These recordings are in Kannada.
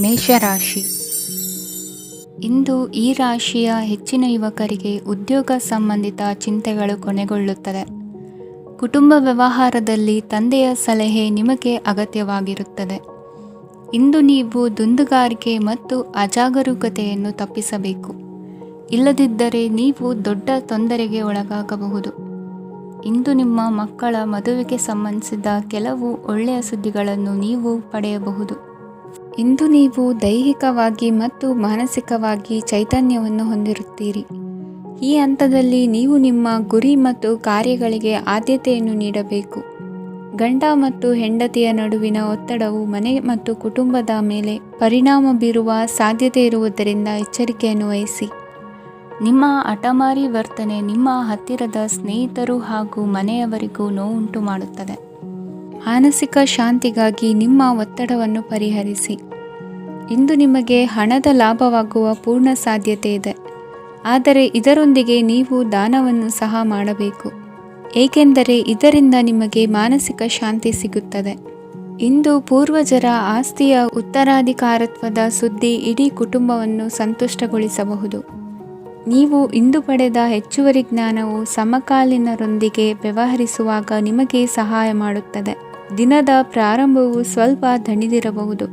ಮೇಷರಾಶಿ. ಇಂದು ಈ ರಾಶಿಯ ಹೆಚ್ಚಿನ ಯುವಕರಿಗೆ ಉದ್ಯೋಗ ಸಂಬಂಧಿತ ಚಿಂತೆಗಳು ಕೊನೆಗೊಳ್ಳುತ್ತದೆ. ಕುಟುಂಬ ವ್ಯವಹಾರದಲ್ಲಿ ತಂದೆಯ ಸಲಹೆ ನಿಮಗೆ ಅಗತ್ಯವಾಗಿರುತ್ತದೆ. ಇಂದು ನೀವು ದುಂದುಗಾರಿಕೆ ಮತ್ತು ಅಜಾಗರೂಕತೆಯನ್ನು ತಪ್ಪಿಸಬೇಕು. ಇಲ್ಲದಿದ್ದರೆ ನೀವು ದೊಡ್ಡ ತೊಂದರೆಗೆ ಒಳಗಾಗಬಹುದು. ಇಂದು ನಿಮ್ಮ ಮಕ್ಕಳ ಮದುವೆಗೆ ಸಂಬಂಧಿಸಿದ ಕೆಲವು ಒಳ್ಳೆಯ ಸುದ್ದಿಗಳನ್ನು ನೀವು ಪಡೆಯಬಹುದು. ಇಂದು ನೀವು ದೈಹಿಕವಾಗಿ ಮತ್ತು ಮಾನಸಿಕವಾಗಿ ಚೈತನ್ಯವನ್ನು ಹೊಂದಿರುತ್ತೀರಿ. ಈ ಹಂತದಲ್ಲಿ ನೀವು ನಿಮ್ಮ ಗುರಿ ಮತ್ತು ಕಾರ್ಯಗಳಿಗೆ ಆದ್ಯತೆಯನ್ನು ನೀಡಬೇಕು. ಗಂಡ ಮತ್ತು ಹೆಂಡತಿಯ ನಡುವಿನ ಒತ್ತಡವು ಮನೆ ಮತ್ತು ಕುಟುಂಬದ ಮೇಲೆ ಪರಿಣಾಮ ಬೀರುವ ಸಾಧ್ಯತೆ ಇರುವುದರಿಂದ ಎಚ್ಚರಿಕೆಯನ್ನು ವಹಿಸಿ. ನಿಮ್ಮ ಹಠಮಾರಿ ವರ್ತನೆ ನಿಮ್ಮ ಹತ್ತಿರದ ಸ್ನೇಹಿತರು ಹಾಗೂ ಮನೆಯವರಿಗೂ ನೋವುಂಟು ಮಾಡುತ್ತದೆ. ಮಾನಸಿಕ ಶಾಂತಿಗಾಗಿ ನಿಮ್ಮ ಒತ್ತಡವನ್ನು ಪರಿಹರಿಸಿ. ಇಂದು ನಿಮಗೆ ಹಣದ ಲಾಭವಾಗುವ ಪೂರ್ಣ ಸಾಧ್ಯತೆ ಇದೆ, ಆದರೆ ಇದರೊಂದಿಗೆ ನೀವು ದಾನವನ್ನು ಸಹ ಮಾಡಬೇಕು, ಏಕೆಂದರೆ ಇದರಿಂದ ನಿಮಗೆ ಮಾನಸಿಕ ಶಾಂತಿ ಸಿಗುತ್ತದೆ. ಇಂದು ಪೂರ್ವಜರ ಆಸ್ತಿಯ ಉತ್ತರಾಧಿಕಾರತ್ವದ ಸುದ್ದಿ ಇಡೀ ಕುಟುಂಬವನ್ನು ಸಂತುಷ್ಟಗೊಳಿಸಬಹುದು. ನೀವು ಇಂದು ಪಡೆದ ಹೆಚ್ಚುವರಿ ಜ್ಞಾನವು ಸಮಕಾಲೀನರೊಂದಿಗೆ ವ್ಯವಹರಿಸುವಾಗ ನಿಮಗೆ ಸಹಾಯ ಮಾಡುತ್ತದೆ. ದಿನದ ಪ್ರಾರಂಭವು ಸ್ವಲ್ಪ ದಣಿದಿರಬಹುದು,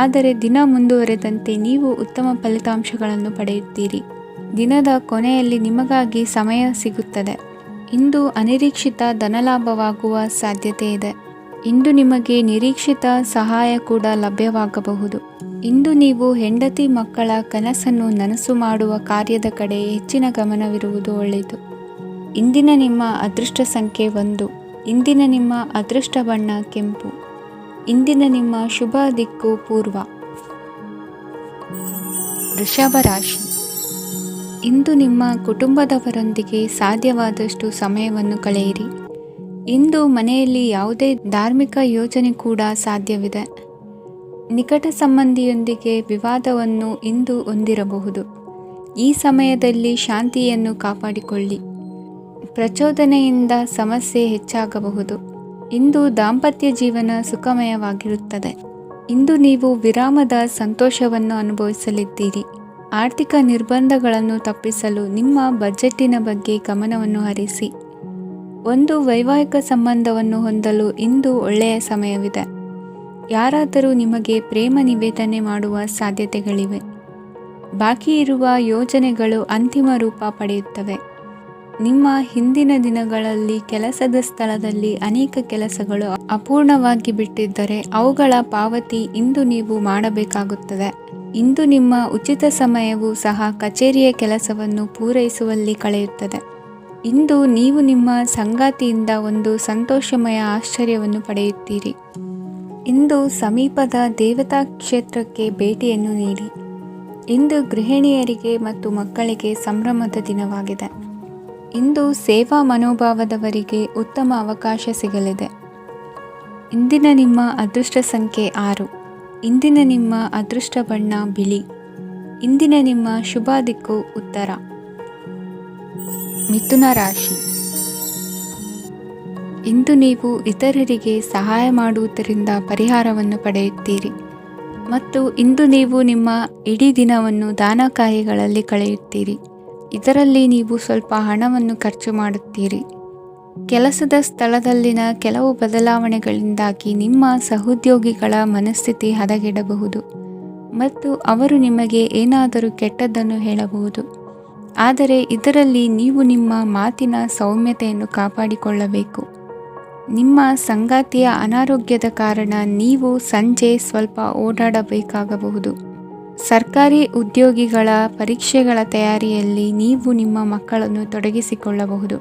ಆದರೆ ದಿನ ಮುಂದುವರೆದಂತೆ ನೀವು ಉತ್ತಮ ಫಲಿತಾಂಶಗಳನ್ನು ಪಡೆಯುತ್ತೀರಿ. ದಿನದ ಕೊನೆಯಲ್ಲಿ ನಿಮಗಾಗಿ ಸಮಯ ಸಿಗುತ್ತದೆ. ಇಂದು ಅನಿರೀಕ್ಷಿತ ಧನಲಾಭವಾಗುವ ಸಾಧ್ಯತೆ ಇದೆ. ಇಂದು ನಿಮಗೆ ನಿರೀಕ್ಷಿತ ಸಹಾಯ ಕೂಡ ಲಭ್ಯವಾಗಬಹುದು. ಇಂದು ನೀವು ಹೆಂಡತಿ ಮಕ್ಕಳ ಕನಸನ್ನು ನನಸು ಮಾಡುವ ಕಾರ್ಯದ ಕಡೆ ಹೆಚ್ಚಿನ ಗಮನವಿರುವುದು ಒಳ್ಳೆಯದು. ಇಂದಿನ ನಿಮ್ಮ ಅದೃಷ್ಟ ಸಂಖ್ಯೆ 1. ಇಂದಿನ ನಿಮ್ಮ ಅದೃಷ್ಟ ಬಣ್ಣ ಕೆಂಪು. ಇಂದಿನ ನಿಮ್ಮ ಶುಭ ದಿಕ್ಕು ಪೂರ್ವ. ವೃಷಭ ರಾಶಿ. ಇಂದು ನಿಮ್ಮ ಕುಟುಂಬದವರೊಂದಿಗೆ ಸಾಧ್ಯವಾದಷ್ಟು ಸಮಯವನ್ನು ಕಳೆಯಿರಿ. ಇಂದು ಮನೆಯಲ್ಲಿ ಯಾವುದೇ ಧಾರ್ಮಿಕ ಯೋಜನೆ ಕೂಡ ಸಾಧ್ಯವಿದೆ. ನಿಕಟ ಸಂಬಂಧಿಯೊಂದಿಗೆ ವಿವಾದವನ್ನು ಇಂದು ಹೊಂದಿರಬಹುದು. ಈ ಸಮಯದಲ್ಲಿ ಶಾಂತಿಯನ್ನು ಕಾಪಾಡಿಕೊಳ್ಳಿ. ಪ್ರಚೋದನೆಯಿಂದ ಸಮಸ್ಯೆ ಹೆಚ್ಚಾಗಬಹುದು. ಇಂದು ದಾಂಪತ್ಯ ಜೀವನ ಸುಖಮಯವಾಗಿರುತ್ತದೆ. ಇಂದು ನೀವು ವಿರಾಮದ ಸಂತೋಷವನ್ನು ಅನುಭವಿಸಲಿದ್ದೀರಿ. ಆರ್ಥಿಕ ನಿರ್ಬಂಧಗಳನ್ನು ತಪ್ಪಿಸಲು ನಿಮ್ಮ ಬಜೆಟ್ಟಿನ ಬಗ್ಗೆ ಗಮನವನ್ನು ಹರಿಸಿ. ಒಂದು ವೈವಾಹಿಕ ಸಂಬಂಧವನ್ನು ಹೊಂದಲು ಇಂದು ಒಳ್ಳೆಯ ಸಮಯವಿದೆ. ಯಾರಾದರೂ ನಿಮಗೆ ಪ್ರೇಮ ನಿವೇದನೆ ಮಾಡುವ ಸಾಧ್ಯತೆಗಳಿವೆ. ಬಾಕಿ ಇರುವ ಯೋಜನೆಗಳು ಅಂತಿಮ ರೂಪ ಪಡೆಯುತ್ತವೆ. ನಿಮ್ಮ ಹಿಂದಿನ ದಿನಗಳಲ್ಲಿ ಕೆಲಸದ ಸ್ಥಳದಲ್ಲಿ ಅನೇಕ ಕೆಲಸಗಳು ಅಪೂರ್ಣವಾಗಿ ಬಿಟ್ಟಿದ್ದರೆ ಅವುಗಳ ಪಾವತಿ ಇಂದು ನೀವು ಮಾಡಬೇಕಾಗುತ್ತದೆ. ಇಂದು ನಿಮ್ಮ ಉಚಿತ ಸಮಯವು ಸಹ ಕಚೇರಿಯ ಕೆಲಸವನ್ನು ಪೂರೈಸುವಲ್ಲಿ ಕಳೆಯುತ್ತದೆ. ಇಂದು ನೀವು ನಿಮ್ಮ ಸಂಗಾತಿಯಿಂದ ಒಂದು ಸಂತೋಷಮಯ ಆಶ್ಚರ್ಯವನ್ನು ಪಡೆಯುತ್ತೀರಿ. ಇಂದು ಸಮೀಪದ ದೇವತಾ ಕ್ಷೇತ್ರಕ್ಕೆ ಭೇಟಿಯನ್ನು ನೀಡಿ. ಇಂದು ಗೃಹಿಣಿಯರಿಗೆ ಮತ್ತು ಮಕ್ಕಳಿಗೆ ಸಂಭ್ರಮದ ದಿನವಾಗಿದೆ. ಇಂದು ಸೇವಾ ಮನೋಭಾವದವರಿಗೆ ಉತ್ತಮ ಅವಕಾಶ ಸಿಗಲಿದೆ. ಇಂದಿನ ನಿಮ್ಮ ಅದೃಷ್ಟ ಸಂಖ್ಯೆ 6. ಇಂದಿನ ನಿಮ್ಮ ಅದೃಷ್ಟ ಬಣ್ಣ ಬಿಳಿ. ಇಂದಿನ ನಿಮ್ಮ ಶುಭ ದಿಕ್ಕು ಉತ್ತರ. ಮಿಥುನ ರಾಶಿ. ಇಂದು ನೀವು ಇತರರಿಗೆ ಸಹಾಯ ಮಾಡುವುದರಿಂದ ಪರಿಹಾರವನ್ನು ಪಡೆಯುತ್ತೀರಿ ಮತ್ತು ಇಂದು ನೀವು ನಿಮ್ಮ ಇಡೀ ದಿನವನ್ನು ದಾನ ಕಾರ್ಯಗಳಲ್ಲಿ ಕಳೆಯುತ್ತೀರಿ. ಇದರಲ್ಲಿ ನೀವು ಸ್ವಲ್ಪ ಹಣವನ್ನು ಖರ್ಚು ಮಾಡುತ್ತೀರಿ. ಕೆಲಸದ ಸ್ಥಳದಲ್ಲಿನ ಕೆಲವು ಬದಲಾವಣೆಗಳಿಂದಾಗಿ ನಿಮ್ಮ ಸಹೋದ್ಯೋಗಿಗಳ ಮನಸ್ಥಿತಿ ಹದಗೆಡಬಹುದು ಮತ್ತು ಅವರು ನಿಮಗೆ ಏನಾದರೂ ಕೆಟ್ಟದ್ದನ್ನು ಹೇಳಬಹುದು. ಆದರೆ ಇದರಲ್ಲಿ ನೀವು ನಿಮ್ಮ ಮಾತಿನ ಸೌಮ್ಯತೆಯನ್ನು ಕಾಪಾಡಿಕೊಳ್ಳಬೇಕು. ನಿಮ್ಮ ಸಂಗಾತಿಯ ಅನಾರೋಗ್ಯದ ಕಾರಣ ನೀವು ಸಂಜೆ ಸ್ವಲ್ಪ ಓಡಾಡಬೇಕಾಗಬಹುದು. ಸರ್ಕಾರಿ ಉದ್ಯೋಗಿಗಳ ಪರೀಕ್ಷೆಗಳ ತಯಾರಿಯಲ್ಲಿ ನೀವು ನಿಮ್ಮ ಮಕ್ಕಳನ್ನು ತೊಡಗಿಸಿಕೊಳ್ಳಬಹುದು.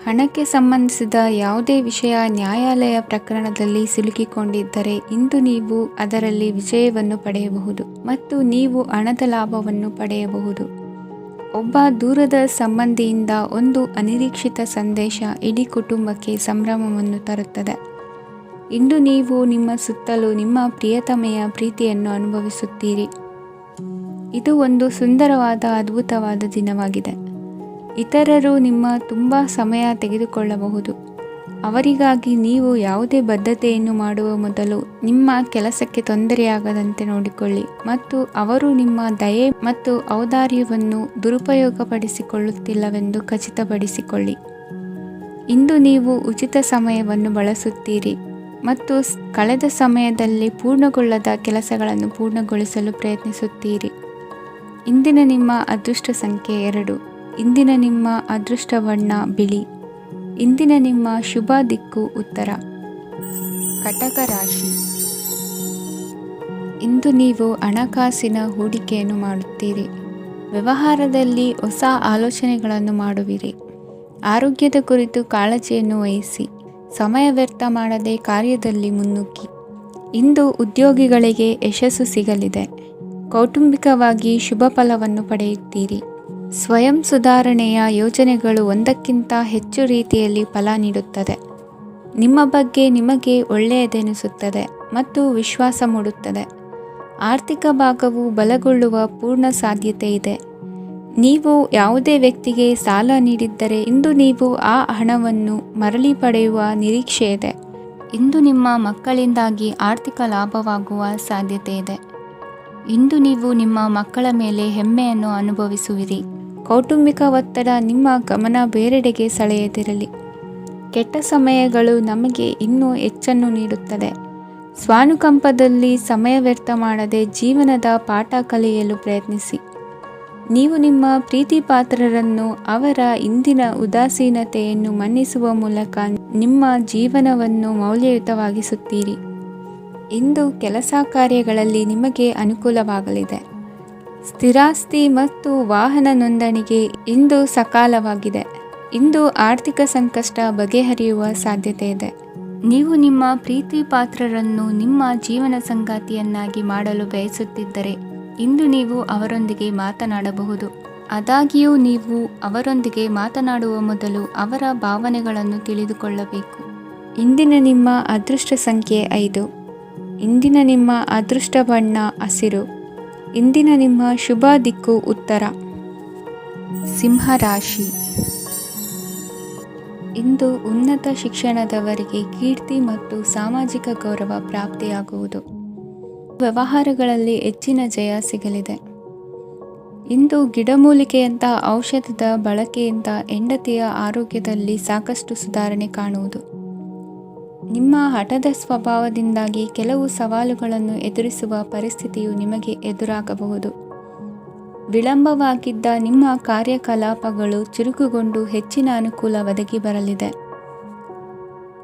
ಹಣಕ್ಕೆ ಸಂಬಂಧಿಸಿದ ಯಾವುದೇ ವಿಷಯ ನ್ಯಾಯಾಲಯ ಪ್ರಕರಣದಲ್ಲಿ ಸಿಲುಕಿಕೊಂಡಿದ್ದರೆ ಇಂದು ನೀವು ಅದರಲ್ಲಿ ವಿಜಯವನ್ನು ಪಡೆಯಬಹುದು ಮತ್ತು ನೀವು ಹಣದ ಲಾಭವನ್ನು ಪಡೆಯಬಹುದು. ಒಬ್ಬ ದೂರದ ಸಂಬಂಧಿಯಿಂದ ಒಂದು ಅನಿರೀಕ್ಷಿತ ಸಂದೇಶ ಇಡೀ ಕುಟುಂಬಕ್ಕೆ ಸಂಭ್ರಮವನ್ನು ತರುತ್ತದೆ. ಇಂದು ನೀವು ನಿಮ್ಮ ಸುತ್ತಲೂ ನಿಮ್ಮ ಪ್ರಿಯತಮೆಯ ಪ್ರೀತಿಯನ್ನು ಅನುಭವಿಸುತ್ತೀರಿ. ಇದು ಒಂದು ಸುಂದರವಾದ ಅದ್ಭುತವಾದ ದಿನವಾಗಿದೆ. ಇತರರು ನಿಮ್ಮ ತುಂಬ ಸಮಯ ತೆಗೆದುಕೊಳ್ಳಬಹುದು, ಅವರಿಗಾಗಿ ನೀವು ಯಾವುದೇ ಬದ್ಧತೆಯನ್ನು ಮಾಡುವ ಮೊದಲು ನಿಮ್ಮ ಕೆಲಸಕ್ಕೆ ತೊಂದರೆಯಾಗದಂತೆ ನೋಡಿಕೊಳ್ಳಿ ಮತ್ತು ಅವರು ನಿಮ್ಮ ದಯೆ ಮತ್ತು ಔದಾರ್ಯವನ್ನು ದುರುಪಯೋಗಪಡಿಸಿಕೊಳ್ಳುತ್ತಿಲ್ಲವೆಂದು ಖಚಿತಪಡಿಸಿಕೊಳ್ಳಿ. ಇಂದು ನೀವು ಉಚಿತ ಸಮಯವನ್ನು ಬಳಸುತ್ತೀರಿ ಮತ್ತು ಕಳೆದ ಸಮಯದಲ್ಲಿ ಪೂರ್ಣಗೊಳ್ಳದ ಕೆಲಸಗಳನ್ನು ಪೂರ್ಣಗೊಳಿಸಲು ಪ್ರಯತ್ನಿಸುತ್ತೀರಿ. ಇಂದಿನ ನಿಮ್ಮ ಅದೃಷ್ಟ ಸಂಖ್ಯೆ 2. ಇಂದಿನ ನಿಮ್ಮ ಅದೃಷ್ಟ ಬಣ್ಣ ಬಿಳಿ. ಇಂದಿನ ನಿಮ್ಮ ಶುಭ ದಿಕ್ಕು ಉತ್ತರ. ಕಟಕ ರಾಶಿ. ಇಂದು ನೀವು ಹಣಕಾಸಿನ ಹೂಡಿಕೆಯನ್ನು ಮಾಡುತ್ತೀರಿ. ವ್ಯವಹಾರದಲ್ಲಿ ಹೊಸ ಆಲೋಚನೆಗಳನ್ನು ಮಾಡುವಿರಿ. ಆರೋಗ್ಯದ ಕುರಿತು ಕಾಳಜಿಯನ್ನು ವಹಿಸಿ. ಸಮಯ ವ್ಯರ್ಥ ಮಾಡದೆ ಕಾರ್ಯದಲ್ಲಿ ಮುನ್ನುಗ್ಗಿ. ಇಂದು ಉದ್ಯೋಗಿಗಳಿಗೆ ಯಶಸ್ಸು ಸಿಗಲಿದೆ. ಕೌಟುಂಬಿಕವಾಗಿ ಶುಭ ಫಲವನ್ನು ಪಡೆಯುತ್ತೀರಿ. ಸ್ವಯಂ ಸುಧಾರಣೆಯ ಯೋಜನೆಗಳು ಒಂದಕ್ಕಿಂತ ಹೆಚ್ಚು ರೀತಿಯಲ್ಲಿ ಫಲ ನೀಡುತ್ತದೆ. ನಿಮ್ಮ ಬಗ್ಗೆ ನಿಮಗೆ ಒಳ್ಳೆಯದೆನಿಸುತ್ತದೆ ಮತ್ತು ವಿಶ್ವಾಸ ಮೂಡುತ್ತದೆ. ಆರ್ಥಿಕ ಭಾಗವು ಬಲಗೊಳ್ಳುವ ಪೂರ್ಣ ಸಾಧ್ಯತೆ ಇದೆ. ನೀವು ಯಾವುದೇ ವ್ಯಕ್ತಿಗೆ ಸಾಲ ನೀಡಿದ್ದರೆ ಇಂದು ನೀವು ಆ ಹಣವನ್ನು ಮರಳಿ ಪಡೆಯುವ ನಿರೀಕ್ಷೆ ಇದೆ. ಇಂದು ನಿಮ್ಮ ಮಕ್ಕಳಿಂದಾಗಿ ಆರ್ಥಿಕ ಲಾಭವಾಗುವ ಸಾಧ್ಯತೆ ಇದೆ. ಇಂದು ನೀವು ನಿಮ್ಮ ಮಕ್ಕಳ ಮೇಲೆ ಹೆಮ್ಮೆಯನ್ನು ಅನುಭವಿಸುವಿರಿ. ಕೌಟುಂಬಿಕ ಒತ್ತಡ ನಿಮ್ಮ ಗಮನ ಬೇರೆಡೆಗೆ ಸೆಳೆಯದಿರಲಿ. ಕೆಟ್ಟ ಸಮಯಗಳು ನಮಗೆ ಇನ್ನೂ ಹೆಚ್ಚನ್ನು ನೀಡುತ್ತದೆ. ಸ್ವಾನುಕಂಪದಲ್ಲಿ ಸಮಯ ವ್ಯರ್ಥ ಮಾಡದೆ ಜೀವನದ ಪಾಠ ಕಲಿಯಲು ಪ್ರಯತ್ನಿಸಿ. ನೀವು ನಿಮ್ಮ ಪ್ರೀತಿ ಪಾತ್ರರನ್ನು ಅವರ ಇಂದಿನ ಉದಾಸೀನತೆಯನ್ನು ಮನ್ನಿಸುವ ಮೂಲಕ ನಿಮ್ಮ ಜೀವನವನ್ನು ಮೌಲ್ಯಯುತವಾಗಿಸುತ್ತೀರಿ. ಇಂದು ಕೆಲಸ ಕಾರ್ಯಗಳಲ್ಲಿ ನಿಮಗೆ ಅನುಕೂಲವಾಗಲಿದೆ. ಸ್ಥಿರಾಸ್ತಿ ಮತ್ತು ವಾಹನ ನೋಂದಣಿಗೆ ಇಂದು ಸಕಾಲವಾಗಿದೆ. ಇಂದು ಆರ್ಥಿಕ ಸಂಕಷ್ಟ ಬಗೆಹರಿಯುವ ಸಾಧ್ಯತೆ ಇದೆ. ನೀವು ನಿಮ್ಮ ಪ್ರೀತಿ ಪಾತ್ರರನ್ನು ನಿಮ್ಮ ಜೀವನ ಸಂಗಾತಿಯನ್ನಾಗಿ ಮಾಡಲು ಬಯಸುತ್ತಿದ್ದರೆ ಇಂದು ನೀವು ಅವರೊಂದಿಗೆ ಮಾತನಾಡಬಹುದು. ಆದಾಗ್ಯೂ ನೀವು ಅವರೊಂದಿಗೆ ಮಾತನಾಡುವ ಮೊದಲು ಅವರ ಭಾವನೆಗಳನ್ನು ತಿಳಿದುಕೊಳ್ಳಬೇಕು. ಇಂದಿನ ನಿಮ್ಮ ಅದೃಷ್ಟ ಸಂಖ್ಯೆ 5. ಇಂದಿನ ನಿಮ್ಮ ಅದೃಷ್ಟ ಬಣ್ಣ ಹಸಿರು. ಇಂದಿನ ನಿಮ್ಮ ಶುಭ ದಿಕ್ಕು ಉತ್ತರ. ಸಿಂಹ ರಾಶಿ. ಇಂದು ಉನ್ನತ ಶಿಕ್ಷಣದವರಿಗೆ ಕೀರ್ತಿ ಮತ್ತು ಸಾಮಾಜಿಕ ಗೌರವ ಪ್ರಾಪ್ತಿಯಾಗುವುದು. ವ್ಯವಹಾರಗಳಲ್ಲಿ ಹೆಚ್ಚಿನ ಜಯ ಸಿಗಲಿದೆ. ಇಂದು ಗಿಡಮೂಲಿಕೆಯಂಥ ಔಷಧದ ಬಳಕೆಯಿಂದ ಹೆಂಡತಿಯ ಆರೋಗ್ಯದಲ್ಲಿ ಸಾಕಷ್ಟು ಸುಧಾರಣೆ ಕಾಣುವುದು. ನಿಮ್ಮ ಹಠದ ಸ್ವಭಾವದಿಂದಾಗಿ ಕೆಲವು ಸವಾಲುಗಳನ್ನು ಎದುರಿಸುವ ಪರಿಸ್ಥಿತಿಯು ನಿಮಗೆ ಎದುರಾಗಬಹುದು. ವಿಳಂಬವಾಗಿದ್ದ ನಿಮ್ಮ ಕಾರ್ಯಕಲಾಪಗಳು ಚುರುಕುಗೊಂಡು ಹೆಚ್ಚಿನ ಅನುಕೂಲ ಒದಗಿ ಬರಲಿದೆ.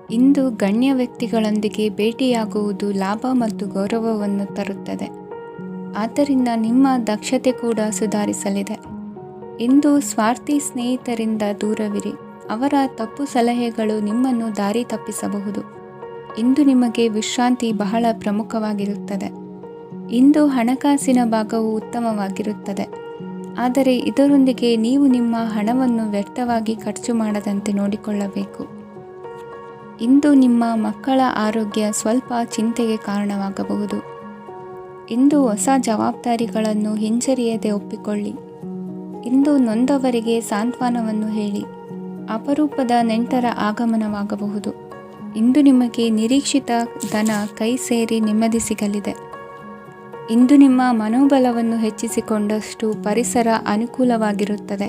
ಇಂದು ಗಣ್ಯ ವ್ಯಕ್ತಿಗಳೊಂದಿಗೆ ಭೇಟಿಯಾಗುವುದು ಲಾಭ ಮತ್ತು ಗೌರವವನ್ನು ತರುತ್ತದೆ. ಆದ್ದರಿಂದ ನಿಮ್ಮ ದಕ್ಷತೆ ಕೂಡ ಸುಧಾರಿಸಲಿದೆ. ಇಂದು ಸ್ವಾರ್ಥಿ ಸ್ನೇಹಿತರಿಂದ ದೂರವಿರಿ. ಅವರ ತಪ್ಪು ಸಲಹೆಗಳು ನಿಮ್ಮನ್ನು ದಾರಿ ತಪ್ಪಿಸಬಹುದು. ಇಂದು ನಿಮಗೆ ವಿಶ್ರಾಂತಿ ಬಹಳ ಪ್ರಮುಖವಾಗಿರುತ್ತದೆ. ಇಂದು ಹಣಕಾಸಿನ ಭಾಗವು ಉತ್ತಮವಾಗಿರುತ್ತದೆ. ಆದರೆ ಇದರೊಂದಿಗೆ ನೀವು ನಿಮ್ಮ ಹಣವನ್ನು ವ್ಯರ್ಥವಾಗಿ ಖರ್ಚು ಮಾಡದಂತೆ ನೋಡಿಕೊಳ್ಳಬೇಕು. ಇಂದು ನಿಮ್ಮ ಮಕ್ಕಳ ಆರೋಗ್ಯ ಸ್ವಲ್ಪ ಚಿಂತೆಗೆ ಕಾರಣವಾಗಬಹುದು. ಇಂದು ಹೊಸ ಜವಾಬ್ದಾರಿಗಳನ್ನು ಹಿಂಜರಿಯದೆ ಒಪ್ಪಿಕೊಳ್ಳಿ. ಇಂದು ನೊಂದವರಿಗೆ ಸಾಂತ್ವನವನ್ನು ಹೇಳಿ. ಅಪರೂಪದ ನೆಂಟರ ಆಗಮನವಾಗಬಹುದು. ಇಂದು ನಿಮಗೆ ನಿರೀಕ್ಷಿತ ಧನ ಕೈ ಸೇರಿ ನೆಮ್ಮದಿ ಸಿಗಲಿದೆ. ಇಂದು ನಿಮ್ಮ ಮನೋಬಲವನ್ನು ಹೆಚ್ಚಿಸಿಕೊಂಡಷ್ಟು ಪರಿಸರ ಅನುಕೂಲವಾಗಿರುತ್ತದೆ.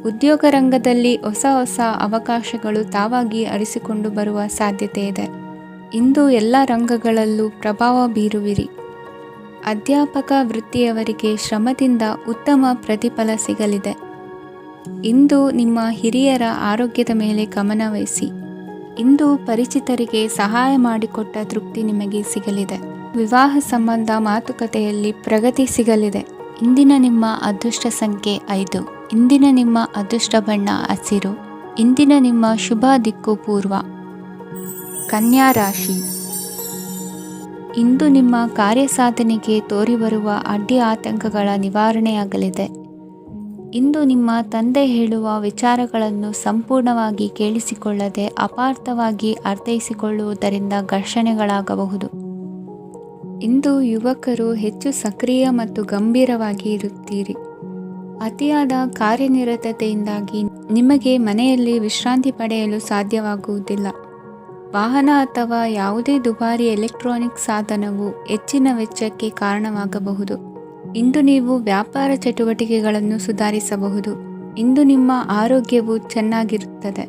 ಉದ್ಯೋಗ ರಂಗದಲ್ಲಿ ಹೊಸ ಹೊಸ ಅವಕಾಶಗಳು ತಾವಾಗಿ ಅರಿಸಿಕೊಂಡು ಬರುವ ಸಾಧ್ಯತೆ ಇದೆ. ಇಂದು ಎಲ್ಲ ರಂಗಗಳಲ್ಲೂ ಪ್ರಭಾವ ಬೀರುವಿರಿ. ಅಧ್ಯಾಪಕ ವೃತ್ತಿಯವರಿಗೆ ಶ್ರಮದಿಂದ ಉತ್ತಮ ಪ್ರತಿಫಲ ಸಿಗಲಿದೆ. ಇಂದು ನಿಮ್ಮ ಹಿರಿಯರ ಆರೋಗ್ಯದ ಮೇಲೆ ಗಮನ ವಹಿಸಿ. ಇಂದು ಪರಿಚಿತರಿಗೆ ಸಹಾಯ ಮಾಡಿಕೊಟ್ಟ ತೃಪ್ತಿ ನಿಮಗೆ ಸಿಗಲಿದೆ. ವಿವಾಹ ಸಂಬಂಧ ಮಾತುಕತೆಯಲ್ಲಿ ಪ್ರಗತಿ ಸಿಗಲಿದೆ. ಇಂದಿನ ನಿಮ್ಮ ಅದೃಷ್ಟ ಸಂಖ್ಯೆ 5. ಇಂದಿನ ನಿಮ್ಮ ಅದೃಷ್ಟ ಬಣ್ಣ ಹಸಿರು. ಇಂದಿನ ನಿಮ್ಮ ಶುಭ ದಿಕ್ಕು ಪೂರ್ವ. ಕನ್ಯಾ ರಾಶಿ. ಇಂದು ನಿಮ್ಮ ಕಾರ್ಯಸಾಧನೆಗೆ ತೋರಿಬರುವ ಅಡ್ಡಿ ಆತಂಕಗಳ ನಿವಾರಣೆಯಾಗಲಿದೆ. ಇಂದು ನಿಮ್ಮ ತಂದೆ ಹೇಳುವ ವಿಚಾರಗಳನ್ನು ಸಂಪೂರ್ಣವಾಗಿ ಕೇಳಿಸಿಕೊಳ್ಳದೆ ಅಪಾರ್ಥವಾಗಿ ಅರ್ಥೈಸಿಕೊಳ್ಳುವುದರಿಂದ ಘರ್ಷಣೆಗಳಾಗಬಹುದು. ಇಂದು ಯುವಕರು ಹೆಚ್ಚು ಸಕ್ರಿಯ ಮತ್ತು ಗಂಭೀರವಾಗಿ ಇರುತ್ತೀರಿ. ಅತಿಯಾದ ಕಾರ್ಯನಿರತತೆಯಿಂದಾಗಿ ನಿಮಗೆ ಮನೆಯಲ್ಲಿ ವಿಶ್ರಾಂತಿ ಪಡೆಯಲು ಸಾಧ್ಯವಾಗುವುದಿಲ್ಲ. ವಾಹನ ಅಥವಾ ಯಾವುದೇ ದುಬಾರಿ ಎಲೆಕ್ಟ್ರಾನಿಕ್ ಸಾಧನವು ಹೆಚ್ಚಿನ ವೆಚ್ಚಕ್ಕೆ ಕಾರಣವಾಗಬಹುದು. ಇಂದು ನೀವು ವ್ಯಾಪಾರ ಚಟುವಟಿಕೆಗಳನ್ನು ಸುಧಾರಿಸಬಹುದು. ಇಂದು ನಿಮ್ಮ ಆರೋಗ್ಯವು ಚೆನ್ನಾಗಿರುತ್ತದೆ.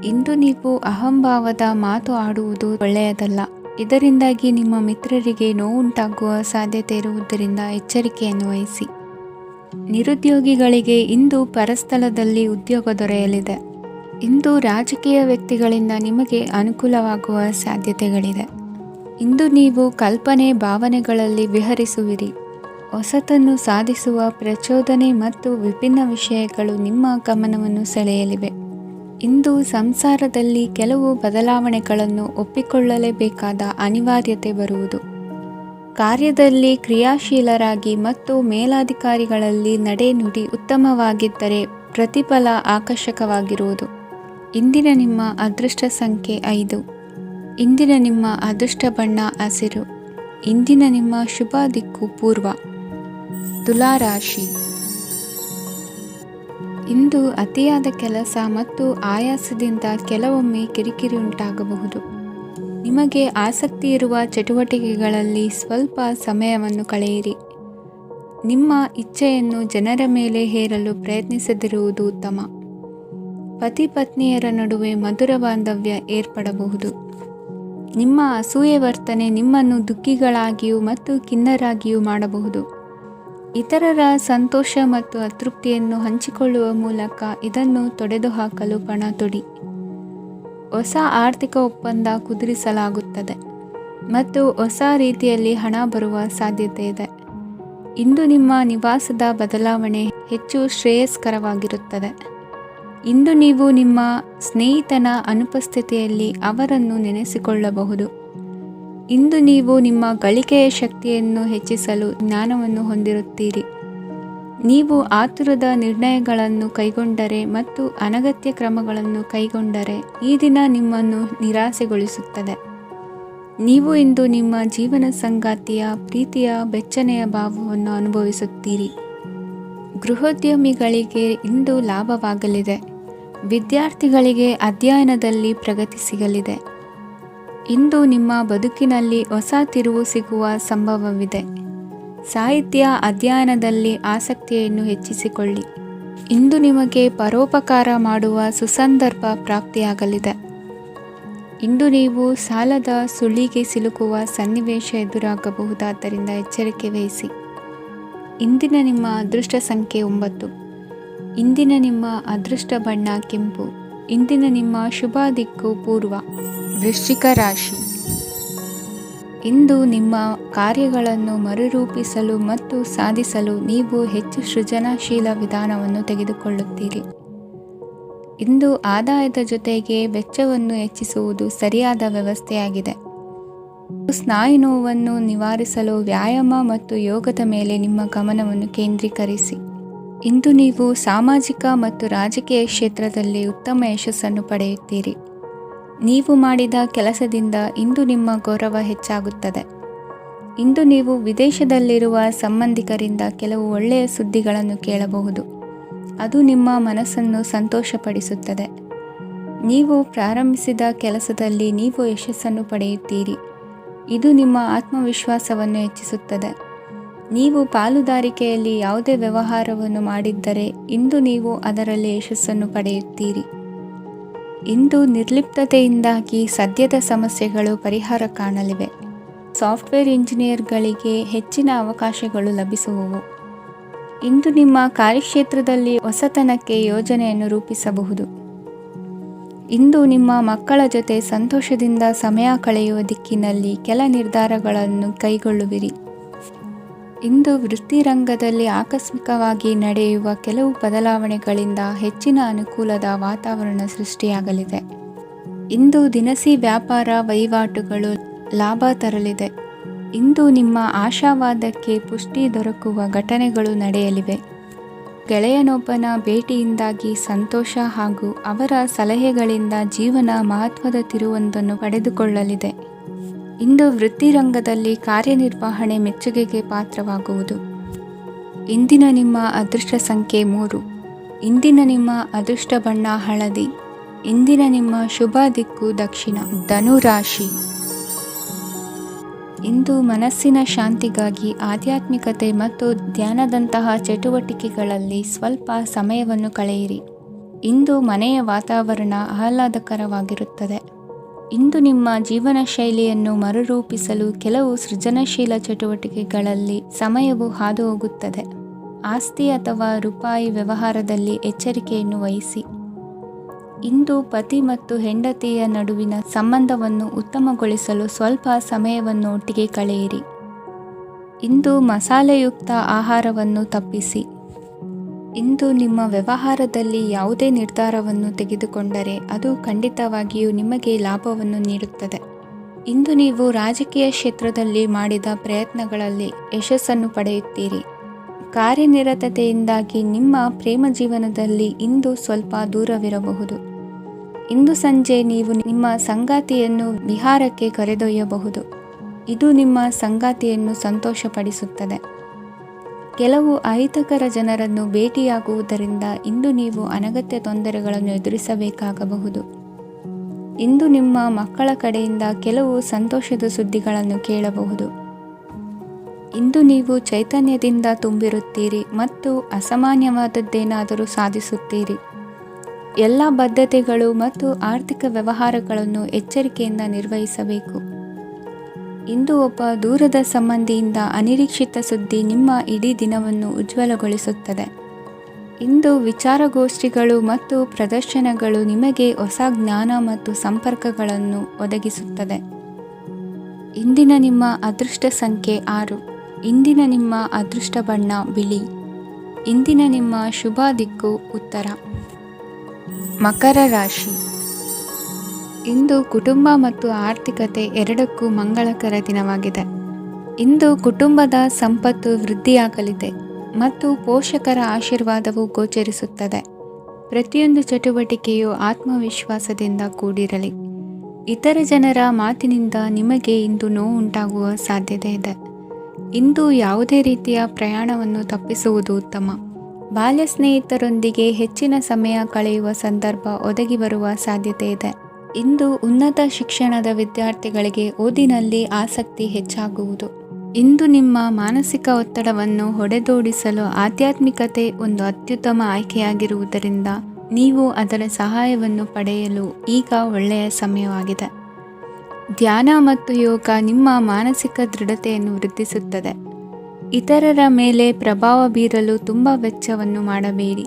ಇಂದು ನೀವು ಅಹಂಭಾವದ ಮಾತು ಆಡುವುದು ಒಳ್ಳೆಯದಲ್ಲ. ಇದರಿಂದಾಗಿ ನಿಮ್ಮ ಮಿತ್ರರಿಗೆ ನೋವುಂಟಾಗುವ ಸಾಧ್ಯತೆ ಇರುವುದರಿಂದ ಎಚ್ಚರಿಕೆಯನ್ನು ವಹಿಸಿ. ನಿರುದ್ಯೋಗಿಗಳಿಗೆ ಇಂದು ಪರಸ್ಥಳದಲ್ಲಿ ಉದ್ಯೋಗ ದೊರೆಯಲಿದೆ. ಇಂದು ರಾಜಕೀಯ ವ್ಯಕ್ತಿಗಳಿಂದ ನಿಮಗೆ ಅನುಕೂಲವಾಗುವ ಸಾಧ್ಯತೆಗಳಿದೆ. ಇಂದು ನೀವು ಕಲ್ಪನೆ ಭಾವನೆಗಳಲ್ಲಿ ವಿಹರಿಸುವಿರಿ. ಹೊಸತನ್ನು ಸಾಧಿಸುವ ಪ್ರಚೋದನೆ ಮತ್ತು ವಿಭಿನ್ನ ವಿಷಯಗಳು ನಿಮ್ಮ ಗಮನವನ್ನು ಸೆಳೆಯಲಿವೆ. ಇಂದು ಸಂಸಾರದಲ್ಲಿ ಕೆಲವು ಬದಲಾವಣೆಗಳನ್ನು ಒಪ್ಪಿಕೊಳ್ಳಲೇಬೇಕಾದ ಅನಿವಾರ್ಯತೆ ಬರುವುದು. ಕಾರ್ಯದಲ್ಲಿ ಕ್ರಿಯಾಶೀಲರಾಗಿ ಮತ್ತು ಮೇಲಾಧಿಕಾರಿಗಳಲ್ಲಿ ನಡೆನುಡಿ ಉತ್ತಮವಾಗಿದ್ದರೆ ಪ್ರತಿಫಲ ಆಕರ್ಷಕವಾಗಿರುವುದು. ಇಂದಿನ ನಿಮ್ಮ ಅದೃಷ್ಟ ಸಂಖ್ಯೆ 5. ಇಂದಿನ ನಿಮ್ಮ ಅದೃಷ್ಟ ಬಣ್ಣ ಹಸಿರು. ಇಂದಿನ ನಿಮ್ಮ ಶುಭ ದಿಕ್ಕು ಪೂರ್ವ. ತುಲಾ ರಾಶಿ. ಇಂದು ಅತಿಯಾದ ಕೆಲಸ ಮತ್ತು ಆಯಾಸದಿಂದ ಕೆಲವೊಮ್ಮೆ ಕಿರಿಕಿರಿ ಉಂಟಾಗಬಹುದು. ನಿಮಗೆ ಆಸಕ್ತಿ ಇರುವ ಚಟುವಟಿಕೆಗಳಲ್ಲಿ ಸ್ವಲ್ಪ ಸಮಯವನ್ನು ಕಳೆಯಿರಿ. ನಿಮ್ಮ ಇಚ್ಛೆಯನ್ನು ಜನರ ಮೇಲೆ ಹೇರಲು ಪ್ರಯತ್ನಿಸದಿರುವುದು ಉತ್ತಮ. ಪತಿ ಪತ್ನಿಯರ ನಡುವೆ ಮಧುರ ಬಾಂಧವ್ಯ ಏರ್ಪಡಬಹುದು. ನಿಮ್ಮ ಅಸೂಯೆ ವರ್ತನೆ ನಿಮ್ಮನ್ನು ದುಃಖಿಗಳಾಗಿಯೂ ಮತ್ತು ಖಿನ್ನರಾಗಿಯೂ ಮಾಡಬಹುದು. ಇತರರ ಸಂತೋಷ ಮತ್ತು ಅತೃಪ್ತಿಯನ್ನು ಹಂಚಿಕೊಳ್ಳುವ ಮೂಲಕ ಇದನ್ನು ತೊಡೆದುಹಾಕಲು ಪಣ ತೊಡಿ. ಹೊಸ ಆರ್ಥಿಕ ಒಪ್ಪಂದ ಕುದುರಿಸಲಾಗುತ್ತದೆ ಮತ್ತು ಹೊಸ ರೀತಿಯಲ್ಲಿ ಹಣ ಬರುವ ಸಾಧ್ಯತೆ ಇದೆ. ಇಂದು ನಿಮ್ಮ ನಿವಾಸದ ಬದಲಾವಣೆ ಹೆಚ್ಚು ಶ್ರೇಯಸ್ಕರವಾಗಿರುತ್ತದೆ. ಇಂದು ನೀವು ನಿಮ್ಮ ಸ್ನೇಹಿತನ ಅನುಪಸ್ಥಿತಿಯಲ್ಲಿ ಅವರನ್ನು ನೆನೆಸಿಕೊಳ್ಳಬಹುದು. ಇಂದು ನೀವು ನಿಮ್ಮ ಗಳಿಕೆಯ ಶಕ್ತಿಯನ್ನು ಹೆಚ್ಚಿಸಲು ಜ್ಞಾನವನ್ನು ಹೊಂದಿರುತ್ತೀರಿ. ನೀವು ಆತುರದ ನಿರ್ಣಯಗಳನ್ನು ಕೈಗೊಂಡರೆ ಮತ್ತು ಅನಗತ್ಯ ಕ್ರಮಗಳನ್ನು ಕೈಗೊಂಡರೆ ಈ ದಿನ ನಿಮ್ಮನ್ನು ನಿರಾಸೆಗೊಳಿಸುತ್ತದೆ. ನೀವು ಇಂದು ನಿಮ್ಮ ಜೀವನ ಸಂಗಾತಿಯ ಪ್ರೀತಿಯ ಬೆಚ್ಚನೆಯ ಭಾವವನ್ನು ಅನುಭವಿಸುತ್ತೀರಿ. ಗೃಹೋದ್ಯಮಿಗಳಿಗೆ ಇಂದು ಲಾಭವಾಗಲಿದೆ. ವಿದ್ಯಾರ್ಥಿಗಳಿಗೆ ಅಧ್ಯಯನದಲ್ಲಿ ಪ್ರಗತಿ ಸಿಗಲಿದೆ. ಇಂದು ನಿಮ್ಮ ಬದುಕಿನಲ್ಲಿ ಹೊಸ ತಿರುವು ಸಿಗುವ ಸಂಭವವಿದೆ. ಸಾಹಿತ್ಯ ಅಧ್ಯಯನದಲ್ಲಿ ಆಸಕ್ತಿಯನ್ನು ಹೆಚ್ಚಿಸಿಕೊಳ್ಳಿ. ಇಂದು ನಿಮಗೆ ಪರೋಪಕಾರ ಮಾಡುವ ಸುಸಂದರ್ಭ ಪ್ರಾಪ್ತಿಯಾಗಲಿದೆ. ಇಂದು ನೀವು ಸಾಲದ ಸುಳಿಗೆ ಸಿಲುಕುವ ಸನ್ನಿವೇಶ ಎದುರಾಗಬಹುದಾದ್ದರಿಂದ ಎಚ್ಚರಿಕೆ ವಹಿಸಿ. ಇಂದಿನ ನಿಮ್ಮ ಅದೃಷ್ಟ ಸಂಖ್ಯೆ 9. ಇಂದಿನ ನಿಮ್ಮ ಅದೃಷ್ಟ ಬಣ್ಣ ಕೆಂಪು. ಇಂದಿನ ನಿಮ್ಮ ಶುಭ ದಿಕ್ಕು ಪೂರ್ವ. ವೃಶ್ಚಿಕ ರಾಶಿ. ಇಂದು ನಿಮ್ಮ ಕಾರ್ಯಗಳನ್ನು ಮರುರೂಪಿಸಲು ಮತ್ತು ಸಾಧಿಸಲು ನೀವು ಹೆಚ್ಚು ಸೃಜನಶೀಲ ವಿಧಾನವನ್ನು ತೆಗೆದುಕೊಳ್ಳುತ್ತೀರಿ. ಇಂದು ಆದಾಯದ ಜೊತೆಗೆ ವೆಚ್ಚವನ್ನು ಹೆಚ್ಚಿಸುವುದು ಸರಿಯಾದ ವ್ಯವಸ್ಥೆಯಾಗಿದೆ. ಸ್ನಾಯು ನೋವನ್ನು ನಿವಾರಿಸಲು ವ್ಯಾಯಾಮ ಮತ್ತು ಯೋಗದ ಮೇಲೆ ನಿಮ್ಮ ಗಮನವನ್ನು ಕೇಂದ್ರೀಕರಿಸಿ. ಇಂದು ನೀವು ಸಾಮಾಜಿಕ ಮತ್ತು ರಾಜಕೀಯ ಕ್ಷೇತ್ರದಲ್ಲಿ ಉತ್ತಮ ಯಶಸ್ಸನ್ನು ಪಡೆಯುತ್ತೀರಿ. ನೀವು ಮಾಡಿದ ಕೆಲಸದಿಂದ ಇಂದು ನಿಮ್ಮ ಗೌರವ ಹೆಚ್ಚಾಗುತ್ತದೆ. ಇಂದು ನೀವು ವಿದೇಶದಲ್ಲಿರುವ ಸಂಬಂಧಿಕರಿಂದ ಕೆಲವು ಒಳ್ಳೆಯ ಸುದ್ದಿಗಳನ್ನು ಕೇಳಬಹುದು. ಅದು ನಿಮ್ಮ ಮನಸ್ಸನ್ನು ಸಂತೋಷಪಡಿಸುತ್ತದೆ. ನೀವು ಪ್ರಾರಂಭಿಸಿದ ಕೆಲಸದಲ್ಲಿ ನೀವು ಯಶಸ್ಸನ್ನು ಪಡೆಯುತ್ತೀರಿ. ಇದು ನಿಮ್ಮ ಆತ್ಮವಿಶ್ವಾಸವನ್ನು ಹೆಚ್ಚಿಸುತ್ತದೆ. ನೀವು ಪಾಲುದಾರಿಕೆಯಲ್ಲಿ ಯಾವುದೇ ವ್ಯವಹಾರವನ್ನು ಮಾಡಿದ್ದರೆ ಇಂದು ನೀವು ಅದರಲ್ಲಿ ಯಶಸ್ಸನ್ನು ಪಡೆಯುತ್ತೀರಿ. ಇಂದು ನಿರ್ಲಿಪ್ತತೆಯಿಂದಾಗಿ ಸದ್ಯದ ಸಮಸ್ಯೆಗಳು ಪರಿಹಾರ ಕಾಣಲಿವೆ. ಸಾಫ್ಟ್ವೇರ್ ಇಂಜಿನಿಯರ್ಗಳಿಗೆ ಹೆಚ್ಚಿನ ಅವಕಾಶಗಳು ಲಭಿಸುವವು. ಇಂದು ನಿಮ್ಮ ಕಾರ್ಯಕ್ಷೇತ್ರದಲ್ಲಿ ಹೊಸತನಕ್ಕೆ ಯೋಜನೆಯನ್ನು ರೂಪಿಸಬಹುದು. ಇಂದು ನಿಮ್ಮ ಮಕ್ಕಳ ಜೊತೆ ಸಂತೋಷದಿಂದ ಸಮಯ ಕಳೆಯುವ ದಿಕ್ಕಿನಲ್ಲಿ ಕೆಲ ನಿರ್ಧಾರಗಳನ್ನು ಕೈಗೊಳ್ಳುವಿರಿ. ಇಂದು ವೃತ್ತಿರಂಗದಲ್ಲಿ ಆಕಸ್ಮಿಕವಾಗಿ ನಡೆಯುವ ಕೆಲವು ಬದಲಾವಣೆಗಳಿಂದ ಹೆಚ್ಚಿನ ಅನುಕೂಲದ ವಾತಾವರಣ ಸೃಷ್ಟಿಯಾಗಲಿದೆ. ಇಂದು ದಿನಸಿ ವ್ಯಾಪಾರ ವಹಿವಾಟುಗಳು ಲಾಭ ತರಲಿದೆ. ಇಂದು ನಿಮ್ಮ ಆಶಾವಾದಕ್ಕೆ ಪುಷ್ಟಿ ದೊರಕುವ ಘಟನೆಗಳು ನಡೆಯಲಿವೆ. ಗೆಳೆಯನೊಬ್ಬನ ಭೇಟಿಯಿಂದಾಗಿ ಸಂತೋಷ ಹಾಗೂ ಅವರ ಸಲಹೆಗಳಿಂದ ಜೀವನ ಮಹತ್ವದ ತಿರುವೊಂದನ್ನು ಪಡೆದುಕೊಳ್ಳಲಿದೆ. ಇಂದು ವೃತ್ತಿರಂಗದಲ್ಲಿ ಕಾರ್ಯನಿರ್ವಹಣೆ ಮೆಚ್ಚುಗೆಗೆ ಪಾತ್ರವಾಗುವುದು. ಇಂದಿನ ನಿಮ್ಮ ಅದೃಷ್ಟ ಸಂಖ್ಯೆ 3. ಇಂದಿನ ನಿಮ್ಮ ಅದೃಷ್ಟ ಬಣ್ಣ ಹಳದಿ. ಇಂದಿನ ನಿಮ್ಮ ಶುಭ ದಿಕ್ಕು ದಕ್ಷಿಣ. ಧನುರಾಶಿ. ಇಂದು ಮನಸ್ಸಿನ ಶಾಂತಿಗಾಗಿ ಆಧ್ಯಾತ್ಮಿಕತೆ ಮತ್ತು ಧ್ಯಾನದಂತಹ ಚಟುವಟಿಕೆಗಳಲ್ಲಿ ಸ್ವಲ್ಪ ಸಮಯವನ್ನು ಕಳೆಯಿರಿ. ಇಂದು ಮನೆಯ ವಾತಾವರಣ ಆಹ್ಲಾದಕರವಾಗಿರುತ್ತದೆ. ಇಂದು ನಿಮ್ಮ ಜೀವನ ಶೈಲಿಯನ್ನು ಮರುರೂಪಿಸಲು ಕೆಲವು ಸೃಜನಶೀಲ ಚಟುವಟಿಕೆಗಳಲ್ಲಿ ಸಮಯವು ಹಾದುಹೋಗುತ್ತದೆ. ಆಸ್ತಿ ಅಥವಾ ರೂಪಾಯಿ ವ್ಯವಹಾರದಲ್ಲಿ ಎಚ್ಚರಿಕೆಯನ್ನು ವಹಿಸಿ. ಇಂದು ಪತಿ ಮತ್ತು ಹೆಂಡತಿಯ ನಡುವಿನ ಸಂಬಂಧವನ್ನು ಉತ್ತಮಗೊಳಿಸಲು ಸ್ವಲ್ಪ ಸಮಯವನ್ನು ಒಟ್ಟಿಗೆ ಕಳೆಯಿರಿ. ಇಂದು ಮಸಾಲೆಯುಕ್ತ ಆಹಾರವನ್ನು ತಪ್ಪಿಸಿ. ಇಂದು ನಿಮ್ಮ ವ್ಯವಹಾರದಲ್ಲಿ ಯಾವುದೇ ನಿರ್ಧಾರವನ್ನು ತೆಗೆದುಕೊಂಡರೆ ಅದು ಖಂಡಿತವಾಗಿಯೂ ನಿಮಗೆ ಲಾಭವನ್ನು ನೀಡುತ್ತದೆ. ಇಂದು ನೀವು ರಾಜಕೀಯ ಕ್ಷೇತ್ರದಲ್ಲಿ ಮಾಡಿದ ಪ್ರಯತ್ನಗಳಲ್ಲಿ ಯಶಸ್ಸನ್ನು ಪಡೆಯುತ್ತೀರಿ. ಕಾರ್ಯನಿರತತೆಯಿಂದಾಗಿ ನಿಮ್ಮ ಪ್ರೇಮ ಜೀವನದಲ್ಲಿ ಇಂದು ಸ್ವಲ್ಪ ದೂರವಿರಬಹುದು. ಇಂದು ಸಂಜೆ ನೀವು ನಿಮ್ಮ ಸಂಗಾತಿಯನ್ನು ವಿಹಾರಕ್ಕೆ ಕರೆದೊಯ್ಯಬಹುದು. ಇದು ನಿಮ್ಮ ಸಂಗಾತಿಯನ್ನು ಸಂತೋಷಪಡಿಸುತ್ತದೆ. ಕೆಲವು ಅಹಿತಕರ ಜನರನ್ನು ಭೇಟಿಯಾಗುವುದರಿಂದ ಇಂದು ನೀವು ಅನಗತ್ಯ ತೊಂದರೆಗಳನ್ನು ಎದುರಿಸಬೇಕಾಗಬಹುದು. ಇಂದು ನಿಮ್ಮ ಮಕ್ಕಳ ಕಡೆಯಿಂದ ಕೆಲವು ಸಂತೋಷದ ಸುದ್ದಿಗಳನ್ನು ಕೇಳಬಹುದು. ಇಂದು ನೀವು ಚೈತನ್ಯದಿಂದ ತುಂಬಿರುತ್ತೀರಿ ಮತ್ತು ಅಸಾಮಾನ್ಯವಾದದ್ದೇನಾದರೂ ಸಾಧಿಸುತ್ತೀರಿ. ಎಲ್ಲ ಬದ್ಧತೆಗಳು ಮತ್ತು ಆರ್ಥಿಕ ವ್ಯವಹಾರಗಳನ್ನು ಎಚ್ಚರಿಕೆಯಿಂದ ನಿರ್ವಹಿಸಬೇಕು. ಇಂದು ಒಬ್ಬ ದೂರದ ಸಂಬಂಧಿಯಿಂದ ಅನಿರೀಕ್ಷಿತ ಸುದ್ದಿ ನಿಮ್ಮ ಇಡೀ ದಿನವನ್ನು ಉಜ್ವಲಗೊಳಿಸುತ್ತದೆ. ಇಂದು ವಿಚಾರಗೋಷ್ಠಿಗಳು ಮತ್ತು ಪ್ರದರ್ಶನಗಳು ನಿಮಗೆ ಹೊಸ ಜ್ಞಾನ ಮತ್ತು ಸಂಪರ್ಕಗಳನ್ನು ಒದಗಿಸುತ್ತದೆ. ಇಂದಿನ ನಿಮ್ಮ ಅದೃಷ್ಟ ಸಂಖ್ಯೆ 6. ಇಂದಿನ ನಿಮ್ಮ ಅದೃಷ್ಟ ಬಣ್ಣ ಬಿಳಿ. ಇಂದಿನ ನಿಮ್ಮ ಶುಭ ದಿಕ್ಕು ಉತ್ತರ. ಮಕರ ರಾಶಿ. ಇಂದು ಕುಟುಂಬ ಮತ್ತು ಆರ್ಥಿಕತೆ ಎರಡಕ್ಕೂ ಮಂಗಳಕರ ದಿನವಾಗಿದೆ. ಇಂದು ಕುಟುಂಬದ ಸಂಪತ್ತು ವೃದ್ಧಿಯಾಗಲಿದೆ ಮತ್ತು ಪೋಷಕರ ಆಶೀರ್ವಾದವು ಗೋಚರಿಸುತ್ತದೆ. ಪ್ರತಿಯೊಂದು ಚಟುವಟಿಕೆಯು ಆತ್ಮವಿಶ್ವಾಸದಿಂದ ಕೂಡಿರಲಿ. ಇತರ ಜನರ ಮಾತಿನಿಂದ ನಿಮಗೆ ಇಂದು ನೋವು ಉಂಟಾಗುವ ಸಾಧ್ಯತೆ ಇದೆ. ಇಂದು ಯಾವುದೇ ರೀತಿಯ ಪ್ರಯಾಣವನ್ನು ತಪ್ಪಿಸುವುದು ಉತ್ತಮ. ಬಾಲ್ಯ ಸ್ನೇಹಿತರೊಂದಿಗೆ ಹೆಚ್ಚಿನ ಸಮಯ ಕಳೆಯುವ ಸಂದರ್ಭ ಒದಗಿ ಬರುವ ಸಾಧ್ಯತೆ ಇದೆ. ಇಂದು ಉನ್ನತ ಶಿಕ್ಷಣದ ವಿದ್ಯಾರ್ಥಿಗಳಿಗೆ ಓದಿನಲ್ಲಿ ಆಸಕ್ತಿ ಹೆಚ್ಚಾಗುವುದು. ಇಂದು ನಿಮ್ಮ ಮಾನಸಿಕ ಒತ್ತಡವನ್ನು ಹೊಡೆದೋಡಿಸಲು ಆಧ್ಯಾತ್ಮಿಕತೆ ಒಂದು ಅತ್ಯುತ್ತಮ ಆಯ್ಕೆಯಾಗಿರುವುದರಿಂದ ನೀವು ಅದರ ಸಹಾಯವನ್ನು ಪಡೆಯಲು ಈಗ ಒಳ್ಳೆಯ ಸಮಯವಾಗಿದೆ. ಧ್ಯಾನ ಮತ್ತು ಯೋಗ ನಿಮ್ಮ ಮಾನಸಿಕ ದೃಢತೆಯನ್ನು ವೃದ್ಧಿಸುತ್ತದೆ. ಇತರರ ಮೇಲೆ ಪ್ರಭಾವ ಬೀರಲು ತುಂಬ ವೆಚ್ಚವನ್ನು ಮಾಡಬೇಡಿ.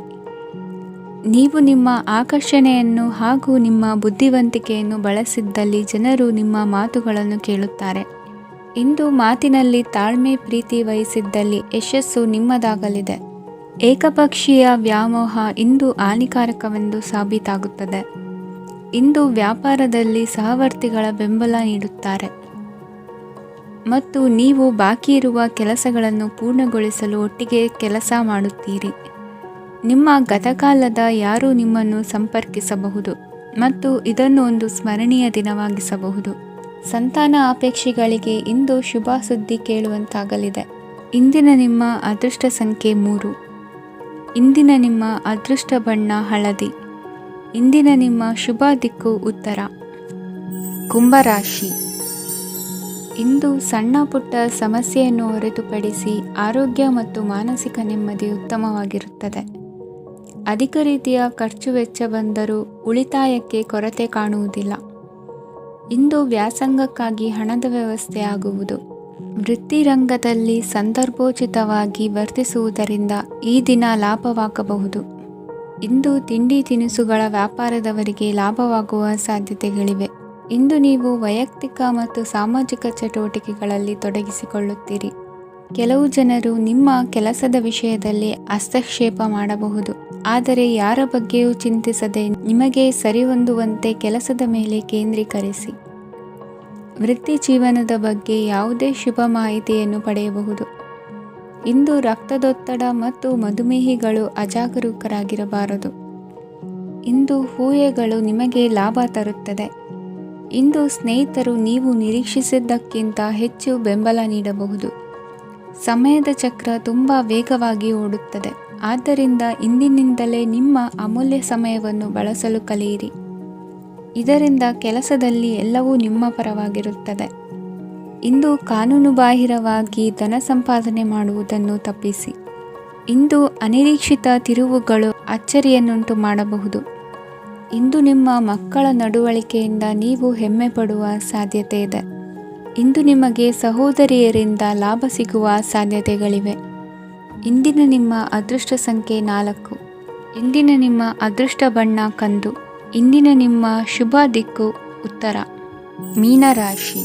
ನೀವು ನಿಮ್ಮ ಆಕರ್ಷಣೆಯನ್ನು ಹಾಗೂ ನಿಮ್ಮ ಬುದ್ಧಿವಂತಿಕೆಯನ್ನು ಬಳಸಿದ್ದಲ್ಲಿ ಜನರು ನಿಮ್ಮ ಮಾತುಗಳನ್ನು ಕೇಳುತ್ತಾರೆ. ಇಂದು ಮಾತಿನಲ್ಲಿ ತಾಳ್ಮೆ ಪ್ರೀತಿ ವಹಿಸಿದ್ದಲ್ಲಿ ಯಶಸ್ಸು ನಿಮ್ಮದಾಗಲಿದೆ. ಏಕಪಕ್ಷೀಯ ವ್ಯಾಮೋಹ ಇಂದು ಹಾನಿಕಾರಕವೆಂದು ಸಾಬೀತಾಗುತ್ತದೆ. ಇಂದು ವ್ಯಾಪಾರದಲ್ಲಿ ಸಹವರ್ತಿಗಳ ಬೆಂಬಲ ನೀಡುತ್ತಾರೆ ಮತ್ತು ನೀವು ಬಾಕಿ ಇರುವ ಕೆಲಸಗಳನ್ನು ಪೂರ್ಣಗೊಳಿಸಲು ಒಟ್ಟಿಗೆ ಕೆಲಸ ಮಾಡುತ್ತೀರಿ. ನಿಮ್ಮ ಗತಕಾಲದ ಯಾರೂ ನಿಮ್ಮನ್ನು ಸಂಪರ್ಕಿಸಬಹುದು ಮತ್ತು ಇದನ್ನು ಒಂದು ಸ್ಮರಣೀಯ ದಿನವಾಗಿಸಬಹುದು. ಸಂತಾನ ಅಪೇಕ್ಷೆಗಳಿಗೆ ಇಂದು ಶುಭ ಸುದ್ದಿ ಕೇಳುವಂತಾಗಲಿದೆ. ಇಂದಿನ ನಿಮ್ಮ ಅದೃಷ್ಟ ಸಂಖ್ಯೆ 3. ಇಂದಿನ ನಿಮ್ಮ ಅದೃಷ್ಟ ಬಣ್ಣ ಹಳದಿ. ಇಂದಿನ ನಿಮ್ಮ ಶುಭ ದಿಕ್ಕು ಉತ್ತರ. ಕುಂಭರಾಶಿ. ಇಂದು ಸಣ್ಣ ಪುಟ್ಟ ಸಮಸ್ಯೆಯನ್ನು ಹೊರತುಪಡಿಸಿ ಆರೋಗ್ಯ ಮತ್ತು ಮಾನಸಿಕ ನೆಮ್ಮದಿ ಉತ್ತಮವಾಗಿರುತ್ತದೆ. ಅಧಿಕ ರೀತಿಯ ಖರ್ಚು ವೆಚ್ಚ ಬಂದರೂ ಉಳಿತಾಯಕ್ಕೆ ಕೊರತೆ ಕಾಣುವುದಿಲ್ಲ. ಇಂದು ವ್ಯಾಸಂಗಕ್ಕಾಗಿ ಹಣದ ವ್ಯವಸ್ಥೆ ಆಗುವುದು. ವೃತ್ತಿರಂಗದಲ್ಲಿ ಸಂದರ್ಭೋಚಿತವಾಗಿ ವರ್ತಿಸುವುದರಿಂದ ಈ ದಿನ ಲಾಭವಾಗಬಹುದು. ಇಂದು ತಿಂಡಿ ತಿನಿಸುಗಳ ವ್ಯಾಪಾರದವರಿಗೆ ಲಾಭವಾಗುವ ಸಾಧ್ಯತೆಗಳಿವೆ. ಇಂದು ನೀವು ವೈಯಕ್ತಿಕ ಮತ್ತು ಸಾಮಾಜಿಕ ಚಟುವಟಿಕೆಗಳಲ್ಲಿ ತೊಡಗಿಸಿಕೊಳ್ಳುತ್ತೀರಿ. ಕೆಲವು ಜನರು ನಿಮ್ಮ ಕೆಲಸದ ವಿಷಯದಲ್ಲಿ ಹಸ್ತಕ್ಷೇಪ ಮಾಡಬಹುದು, ಆದರೆ ಯಾರ ಬಗ್ಗೆಯೂ ಚಿಂತಿಸದೆ ನಿಮಗೆ ಸರಿಹೊಂದುವಂತೆ ಕೆಲಸದ ಮೇಲೆ ಕೇಂದ್ರೀಕರಿಸಿ. ವೃತ್ತಿ ಜೀವನದ ಬಗ್ಗೆ ಯಾವುದೇ ಶುಭ ಮಾಹಿತಿಯನ್ನು ಪಡೆಯಬಹುದು. ಇಂದು ರಕ್ತದೊತ್ತಡ ಮತ್ತು ಮಧುಮೇಹಿಗಳು ಅಜಾಗರೂಕರಾಗಿರಬಾರದು. ಇಂದು ಊಹೆಗಳು ನಿಮಗೆ ಲಾಭ ತರುತ್ತದೆ. ಇಂದು ಸ್ನೇಹಿತರು ನೀವು ನಿರೀಕ್ಷಿಸಿದ್ದಕ್ಕಿಂತ ಹೆಚ್ಚು ಬೆಂಬಲ ನೀಡಬಹುದು. ಸಮಯದ ಚಕ್ರ ತುಂಬ ವೇಗವಾಗಿ ಓಡುತ್ತದೆ. ಆದ್ದರಿಂದ ಇಂದಿನಿಂದಲೇ ನಿಮ್ಮ ಅಮೂಲ್ಯ ಸಮಯವನ್ನು ಬಳಸಲು ಕಲಿಯಿರಿ. ಇದರಿಂದ ಕೆಲಸದಲ್ಲಿ ಎಲ್ಲವೂ ನಿಮ್ಮ ಪರವಾಗಿರುತ್ತದೆ. ಇಂದು ಕಾನೂನುಬಾಹಿರವಾಗಿ ಧನ ಸಂಪಾದನೆ ಮಾಡುವುದನ್ನು ತಪ್ಪಿಸಿ. ಇಂದು ಅನಿರೀಕ್ಷಿತ ತಿರುವುಗಳು ಅಚ್ಚರಿಯನ್ನುಂಟು ಮಾಡಬಹುದು. ಇಂದು ನಿಮ್ಮ ಮಕ್ಕಳ ನಡವಳಿಕೆಯಿಂದ ನೀವು ಹೆಮ್ಮೆ ಪಡುವ ಸಾಧ್ಯತೆ ಇದೆ. ಇಂದು ನಿಮಗೆ ಸಹೋದರಿಯರಿಂದ ಲಾಭ ಸಿಗುವ ಸಾಧ್ಯತೆಗಳಿವೆ. ಇಂದಿನ ನಿಮ್ಮ ಅದೃಷ್ಟ ಸಂಖ್ಯೆ 4. ಇಂದಿನ ನಿಮ್ಮ ಅದೃಷ್ಟ ಬಣ್ಣ ಕಂದು. ಇಂದಿನ ನಿಮ್ಮ ಶುಭ ದಿಕ್ಕು ಉತ್ತರ. ಮೀನರಾಶಿ.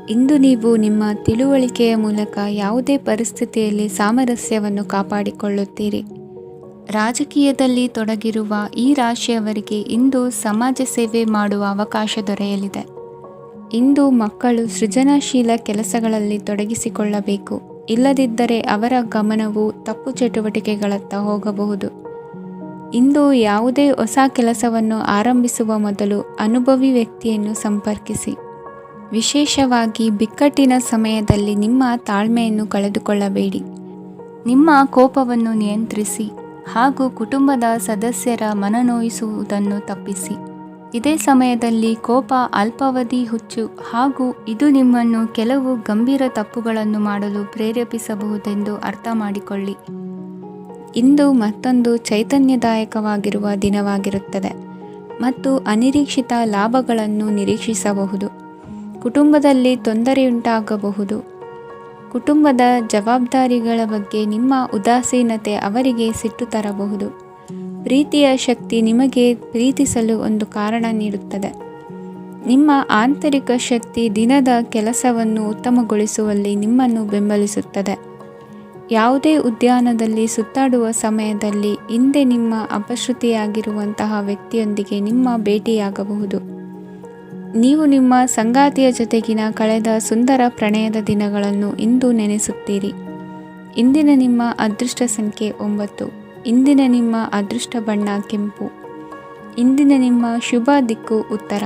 ಇಂದು ನೀವು ನಿಮ್ಮ ತಿಳುವಳಿಕೆಯ ಮೂಲಕ ಯಾವುದೇ ಪರಿಸ್ಥಿತಿಯಲ್ಲಿ ಸಾಮರಸ್ಯವನ್ನು ಕಾಪಾಡಿಕೊಳ್ಳುತ್ತೀರಿ. ರಾಜಕೀಯದಲ್ಲಿ ತೊಡಗಿರುವ ಈ ರಾಶಿಯವರಿಗೆ ಇಂದು ಸಮಾಜ ಸೇವೆ ಮಾಡುವ ಅವಕಾಶ ದೊರೆಯಲಿದೆ. ಇಂದು ಮಕ್ಕಳು ಸೃಜನಶೀಲ ಕೆಲಸಗಳಲ್ಲಿ ತೊಡಗಿಸಿಕೊಳ್ಳಬೇಕು. ಇಲ್ಲದಿದ್ದರೆ ಅವರ ಗಮನವು ತಪ್ಪು ಚಟುವಟಿಕೆಗಳತ್ತ ಹೋಗಬಹುದು. ಇಂದು ಯಾವುದೇ ಹೊಸ ಕೆಲಸವನ್ನು ಆರಂಭಿಸುವ ಮೊದಲು ಅನುಭವಿ ವ್ಯಕ್ತಿಯನ್ನು ಸಂಪರ್ಕಿಸಿ. ವಿಶೇಷವಾಗಿ ಬಿಕ್ಕಟ್ಟಿನ ಸಮಯದಲ್ಲಿ ನಿಮ್ಮ ತಾಳ್ಮೆಯನ್ನು ಕಳೆದುಕೊಳ್ಳಬೇಡಿ. ನಿಮ್ಮ ಕೋಪವನ್ನು ನಿಯಂತ್ರಿಸಿ ಹಾಗೂ ಕುಟುಂಬದ ಸದಸ್ಯರ ಮನನೋಯಿಸುವುದನ್ನು ತಪ್ಪಿಸಿ. ಇದೇ ಸಮಯದಲ್ಲಿ ಕೋಪ ಅಲ್ಪಾವಧಿ ಹುಚ್ಚು ಹಾಗೂ ಇದು ನಿಮ್ಮನ್ನು ಕೆಲವು ಗಂಭೀರ ತಪ್ಪುಗಳನ್ನು ಮಾಡಲು ಪ್ರೇರೇಪಿಸಬಹುದೆಂದು ಅರ್ಥ ಮಾಡಿಕೊಳ್ಳಿ. ಇಂದು ಮತ್ತೊಂದು ಚೈತನ್ಯದಾಯಕವಾಗಿರುವ ದಿನವಾಗಿರುತ್ತದೆ ಮತ್ತು ಅನಿರೀಕ್ಷಿತ ಲಾಭಗಳನ್ನು ನಿರೀಕ್ಷಿಸಬಹುದು. ಕುಟುಂಬದಲ್ಲಿ ತೊಂದರೆಯುಂಟಾಗಬಹುದು. ಕುಟುಂಬದ ಜವಾಬ್ದಾರಿಗಳ ಬಗ್ಗೆ ನಿಮ್ಮ ಉದಾಸೀನತೆ ಅವರಿಗೆ ಸಿಟ್ಟು ತರಬಹುದು. ಪ್ರೀತಿಯ ಶಕ್ತಿ ನಿಮಗೆ ಪ್ರೀತಿಸಲು ಒಂದು ಕಾರಣ ನೀಡುತ್ತದೆ. ನಿಮ್ಮ ಆಂತರಿಕ ಶಕ್ತಿ ದಿನದ ಕೆಲಸವನ್ನು ಉತ್ತಮಗೊಳಿಸುವಲ್ಲಿ ನಿಮ್ಮನ್ನು ಬೆಂಬಲಿಸುತ್ತದೆ. ಯಾವುದೇ ಉದ್ಯಾನದಲ್ಲಿ ಸುತ್ತಾಡುವ ಸಮಯದಲ್ಲಿ ಹಿಂದೆ ನಿಮ್ಮ ಅಪಶ್ರುತಿಯಾಗಿರುವಂತಹ ವ್ಯಕ್ತಿಯೊಂದಿಗೆ ನಿಮ್ಮ ಭೇಟಿಯಾಗಬಹುದು. ನೀವು ನಿಮ್ಮ ಸಂಗಾತಿಯ ಜೊತೆಗಿನ ಕಳೆದ ಸುಂದರ ಪ್ರಣಯದ ದಿನಗಳನ್ನು ಇಂದು ನೆನೆಸುತ್ತೀರಿ. ಇಂದಿನ ನಿಮ್ಮ ಅದೃಷ್ಟ ಸಂಖ್ಯೆ 9. ಇಂದಿನ ನಿಮ್ಮ ಅದೃಷ್ಟ ಬಣ್ಣ ಕೆಂಪು. ಇಂದಿನ ನಿಮ್ಮ ಶುಭ ದಿಕ್ಕು ಉತ್ತರ.